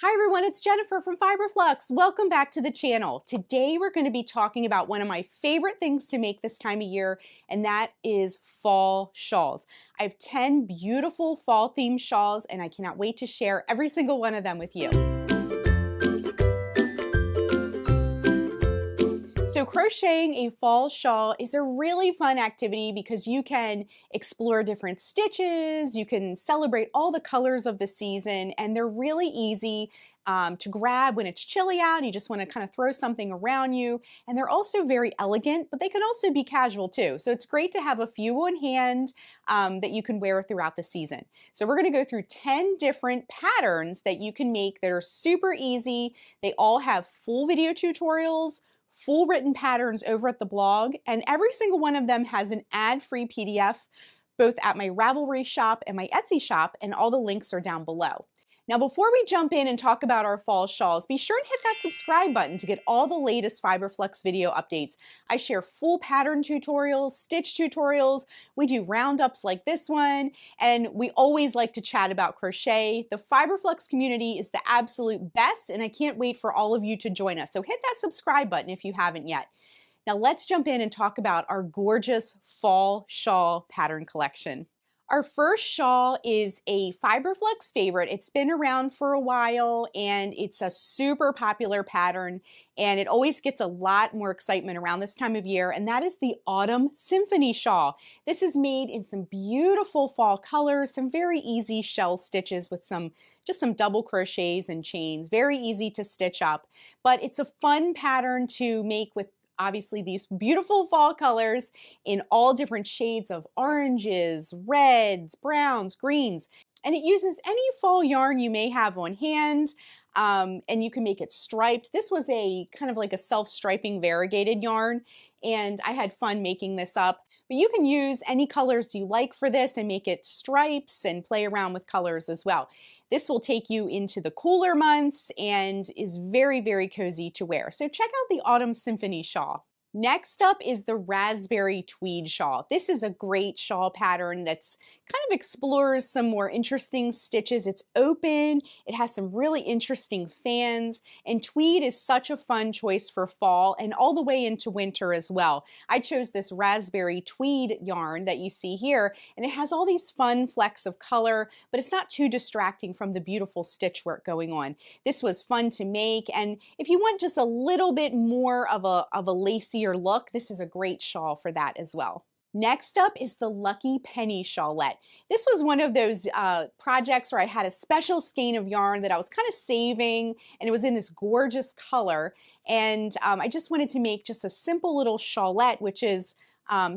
Hi everyone, it's Jennifer from Fiberflux. Welcome back to the channel. Today we're going to be talking about one of my favorite things to make this time of year, and that is fall shawls. I have 10 beautiful fall themed shawls and I cannot wait to share every single one of them with you. So crocheting a fall shawl is a really fun activity because you can explore different stitches, you can celebrate all the colors of the season, and they're really easy to grab when it's chilly out and you just want to kind of throw something around you. And they're also very elegant, but they can also be casual too. So it's great to have a few on hand that you can wear throughout the season. So we're going to go through 10 different patterns that you can make that are super easy. They all have full video tutorials, full written patterns over at the blog, and every single one of them has an ad-free PDF both at my Ravelry shop and my Etsy shop, and all the links are down below. Now before we jump in and talk about our fall shawls, be sure and hit that subscribe button to get all the latest Fiberflux video updates. I share full pattern tutorials, stitch tutorials, we do roundups like this one, and we always like to chat about crochet. The Fiberflux community is the absolute best, and I can't wait for all of you to join us. So hit that subscribe button if you haven't yet. Now let's jump in and talk about our gorgeous fall shawl pattern collection. Our first shawl is a Fiberflux favorite. It's been around for a while and it's a super popular pattern, and it always gets a lot more excitement around this time of year, and that is the Autumn Symphony shawl. This is made in some beautiful fall colors, some very easy shell stitches with just some double crochets and chains, very easy to stitch up, but it's a fun pattern to make with obviously these beautiful fall colors in all different shades of oranges, reds, browns, greens, and it uses any fall yarn you may have on hand. And you can make it striped. This was a kind of like a self-striping variegated yarn, and I had fun making this up. But you can use any colors you like for this and make it stripes and play around with colors as well. This will take you into the cooler months and is very, very cozy to wear. So check out the Autumn Symphony shawl. Next up is the Raspberry Tweed shawl. This is a great shawl pattern that's kind of explores some more interesting stitches. It's open, it has some really interesting fans, and tweed is such a fun choice for fall and all the way into winter as well. I chose this Raspberry Tweed yarn that you see here, and it has all these fun flecks of color, but it's not too distracting from the beautiful stitch work going on. This was fun to make, and if you want just a little bit more of a lacy look, this is a great shawl for that as well. Next up is the Lucky Penny Shawlette. This was one of those projects where I had a special skein of yarn that I was kind of saving, and it was in this gorgeous color, and I just wanted to make just a simple little shawlette, which is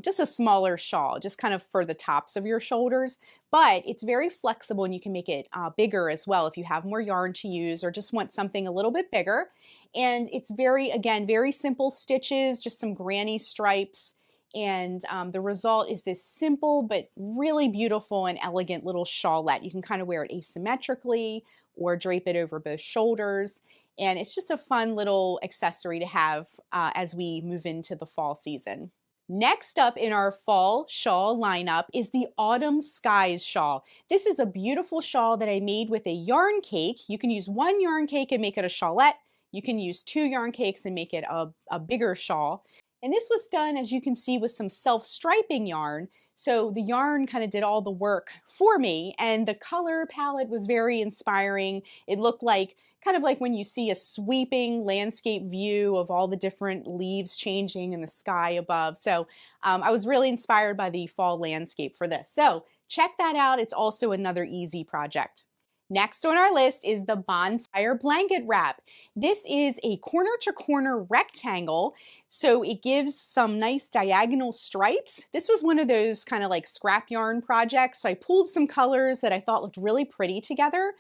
just a smaller shawl, just kind of for the tops of your shoulders, but it's very flexible and you can make it bigger as well if you have more yarn to use or just want something a little bit bigger. And it's again, very simple stitches, just some granny stripes, and the result is this simple but really beautiful and elegant little shawlette. You can kind of wear it asymmetrically or drape it over both shoulders, and it's just a fun little accessory to have as we move into the fall season. Next up in our fall shawl lineup is the Autumn Skies shawl. This is a beautiful shawl that I made with a yarn cake. You can use one yarn cake and make it a shawlette. You can use 2 yarn cakes and make it a bigger shawl. And this was done, as you can see, with some self-striping yarn. So the yarn kind of did all the work for me, and the color palette was very inspiring. It looked like kind of like when you see a sweeping landscape view of all the different leaves changing in the sky above. So I was really inspired by the fall landscape for this. So check that out. It's also another easy project. Next on our list is the Bonfire blanket wrap. This is a corner to corner rectangle, so it gives some nice diagonal stripes. This was one of those kind of like scrap yarn projects. So I pulled some colors that I thought looked really pretty together.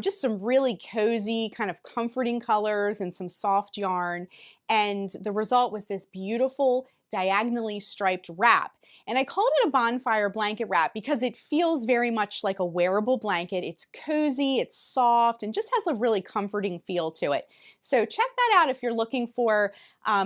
Just some really cozy, kind of comforting colors and some soft yarn. And the result was this beautiful diagonally striped wrap. And I called it a Bonfire blanket wrap because it feels very much like a wearable blanket. It's cozy, it's soft, and just has a really comforting feel to it. So check that out if you're looking for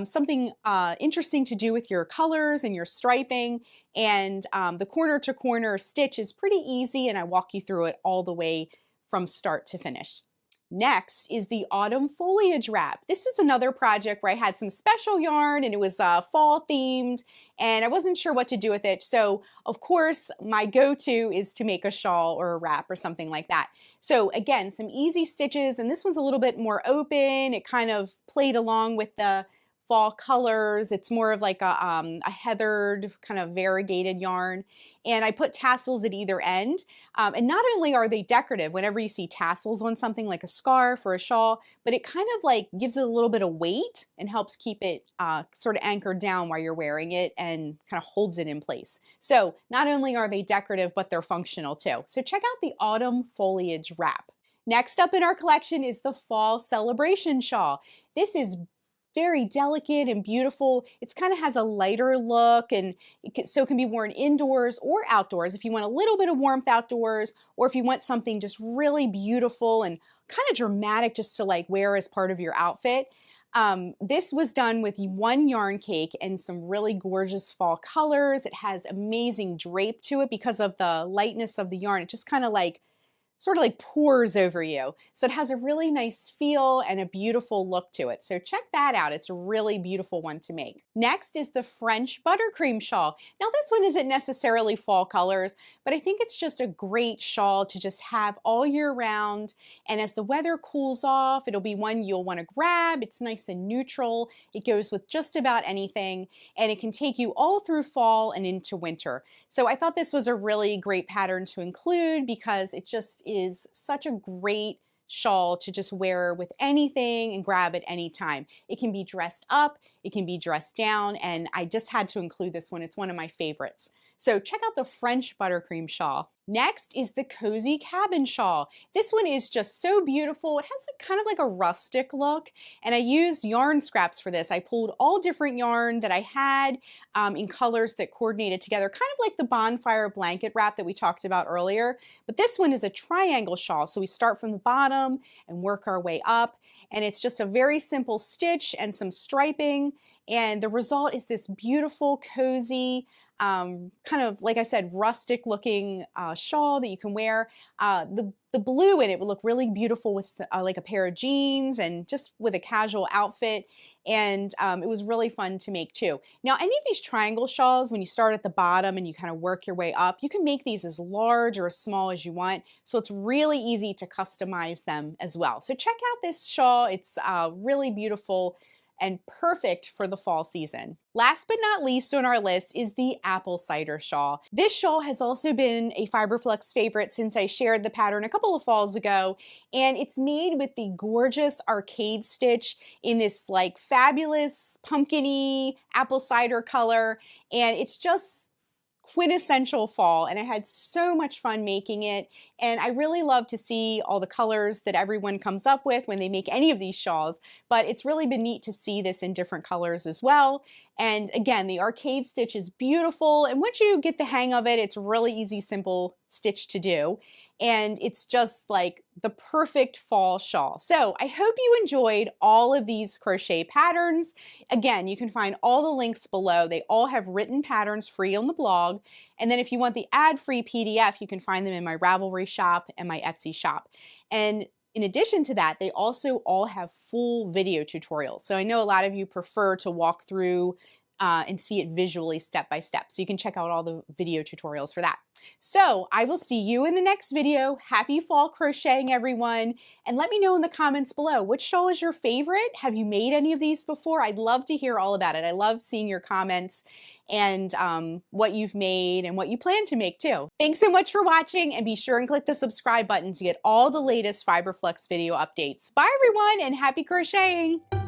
something interesting to do with your colors and your striping. And the corner to corner stitch is pretty easy, and I walk you through it all the way from start to finish. Next is the autumn foliage wrap. This is another project where I had some special yarn and it was fall themed and I wasn't sure what to do with it. So of course my go-to is to make a shawl or a wrap or something like that. So again, some easy stitches, and this one's a little bit more open. It kind of played along with the fall colors. It's more of like a heathered kind of variegated yarn, and I put tassels at either end. And not only are they decorative whenever you see tassels on something like a scarf or a shawl, but it kind of like gives it a little bit of weight and helps keep it sort of anchored down while you're wearing it and kind of holds it in place. So not only are they decorative, but they're functional too. So check out the autumn foliage wrap. Next up in our collection is the fall celebration shawl. This is very delicate and beautiful. It kind of has a lighter look, and so it can be worn indoors or outdoors if you want a little bit of warmth outdoors, or if you want something just really beautiful and kind of dramatic just to like wear as part of your outfit. This was done with one yarn cake and some really gorgeous fall colors. It has amazing drape to it because of the lightness of the yarn. It just kind of like sort of like pours over you. So it has a really nice feel and a beautiful look to it. So check that out. It's a really beautiful one to make. Next is the French Buttercream shawl. Now this one isn't necessarily fall colors, but I think it's just a great shawl to just have all year round. And as the weather cools off, it'll be one you'll want to grab. It's nice and neutral. It goes with just about anything, and it can take you all through fall and into winter. So I thought this was a really great pattern to include because it just is such a great shawl to just wear with anything and grab at any time. It can be dressed up, it can be dressed down, and I just had to include this one. It's one of my favorites. So check out the French Buttercream shawl. Next is the Cozy Cabin shawl. This one is just so beautiful. It has a kind of like a rustic look, and I used yarn scraps for this. I pulled all different yarn that I had in colors that coordinated together, kind of like the Bonfire blanket wrap that we talked about earlier. But this one is a triangle shawl, so we start from the bottom and work our way up, and it's just a very simple stitch and some striping, and the result is this beautiful, cozy, kind of, like I said, rustic looking shawl that you can wear. The blue in it would look really beautiful with like a pair of jeans and just with a casual outfit. And it was really fun to make too. Now, any of these triangle shawls, when you start at the bottom and you kind of work your way up, you can make these as large or as small as you want. So it's really easy to customize them as well. So check out this shawl. It's really beautiful and perfect for the fall season. Last but not least on our list is the apple cider shawl. This shawl has also been a Fiberflux favorite since I shared the pattern a couple of falls ago, and it's made with the gorgeous arcade stitch in this like fabulous pumpkin-y apple cider color, and it's just quintessential fall, and I had so much fun making it, and I really love to see all the colors that everyone comes up with when they make any of these shawls, but it's really been neat to see this in different colors as well. And again, the arcade stitch is beautiful, and once you get the hang of it, it's really easy, simple stitch to do, and it's just like the perfect fall shawl. So I hope you enjoyed all of these crochet patterns. Again, you can find all the links below. They all have written patterns free on the blog, and then if you want the ad-free PDF, you can find them in my Ravelry shop and my Etsy shop. And in addition to that, they also all have full video tutorials. So I know a lot of you prefer to walk through and see it visually step by step. So you can check out all the video tutorials for that. So I will see you in the next video. Happy fall crocheting, everyone. And let me know in the comments below, which shawl is your favorite? Have you made any of these before? I'd love to hear all about it. I love seeing your comments and what you've made and what you plan to make too. Thanks so much for watching, and be sure and click the subscribe button to get all the latest Fiberflux video updates. Bye everyone, and happy crocheting.